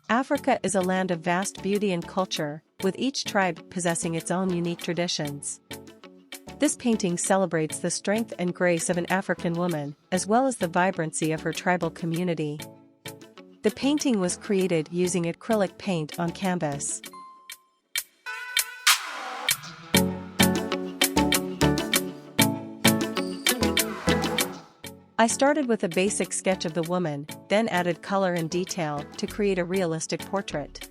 Africa is a land of vast beauty and culture, with each tribe possessing its own unique traditions. This painting celebrates the strength and grace of an African woman, as well as the vibrancy of her tribal community. The painting was created using acrylic paint on canvas. I started with a basic sketch of the woman, then added color and detail to create a realistic portrait.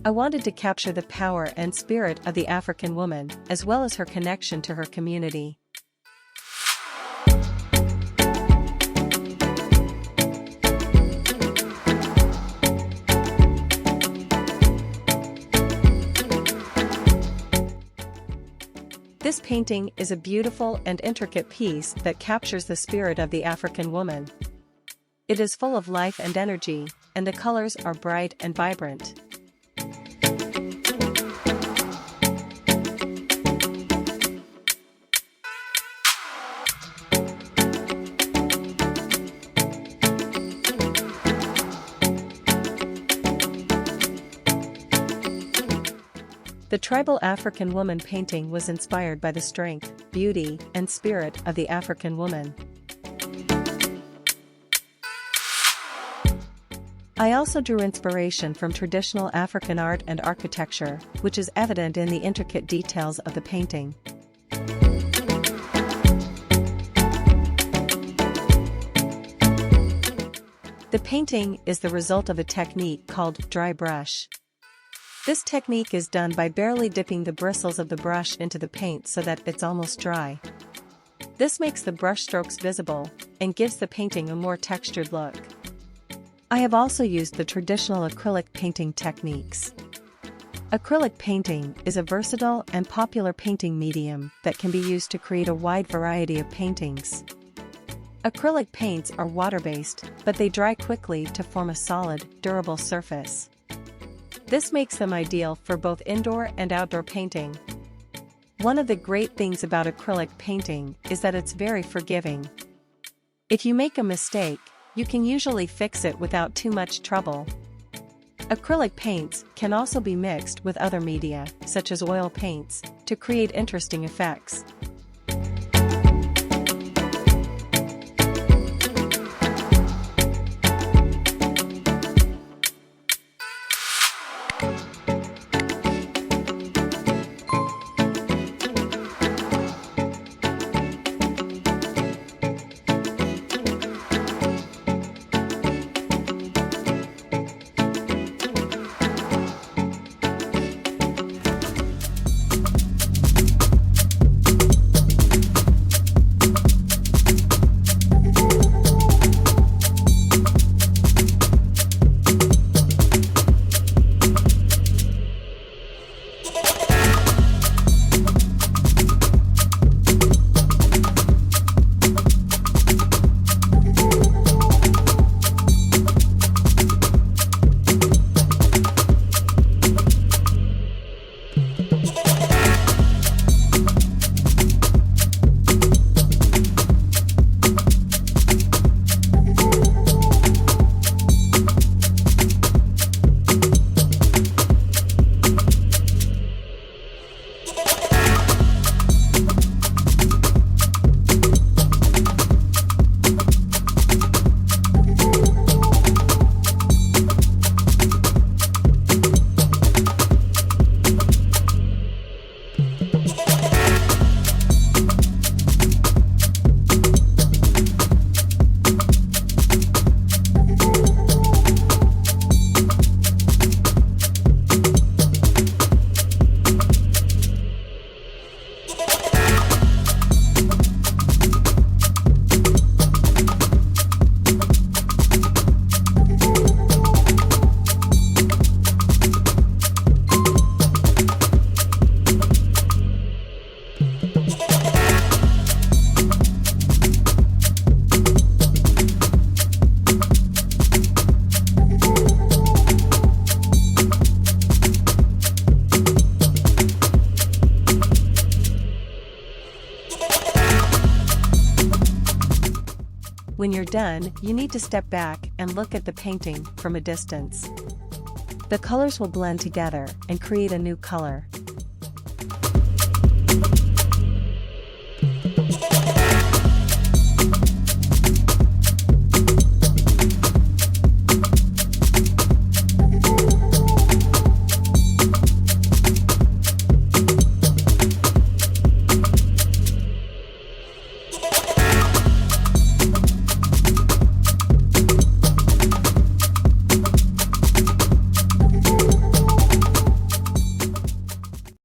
I wanted to capture the power and spirit of the African woman, as well as her connection to her community. This painting is a beautiful and intricate piece that captures the spirit of the African woman. It is full of life and energy, and the colors are bright and vibrant. The tribal African woman painting was inspired by the strength, beauty, and spirit of the African woman. I also drew inspiration from traditional African art and architecture, which is evident in the intricate details of the painting. The painting is the result of a technique called dry brush. This technique is done by barely dipping the bristles of the brush into the paint so that it's almost dry. This makes the brush strokes visible, and gives the painting a more textured look. I have also used the traditional acrylic painting techniques. Acrylic painting is a versatile and popular painting medium that can be used to create a wide variety of paintings. Acrylic paints are water-based, but they dry quickly to form a solid, durable surface. This makes them ideal for both indoor and outdoor painting. One of the great things about acrylic painting is that it's very forgiving. If you make a mistake, you can usually fix it without too much trouble. Acrylic paints can also be mixed with other media, such as oil paints, to create interesting effects. When you're done, you need to step back and look at the painting from a distance. The colors will blend together and create a new color.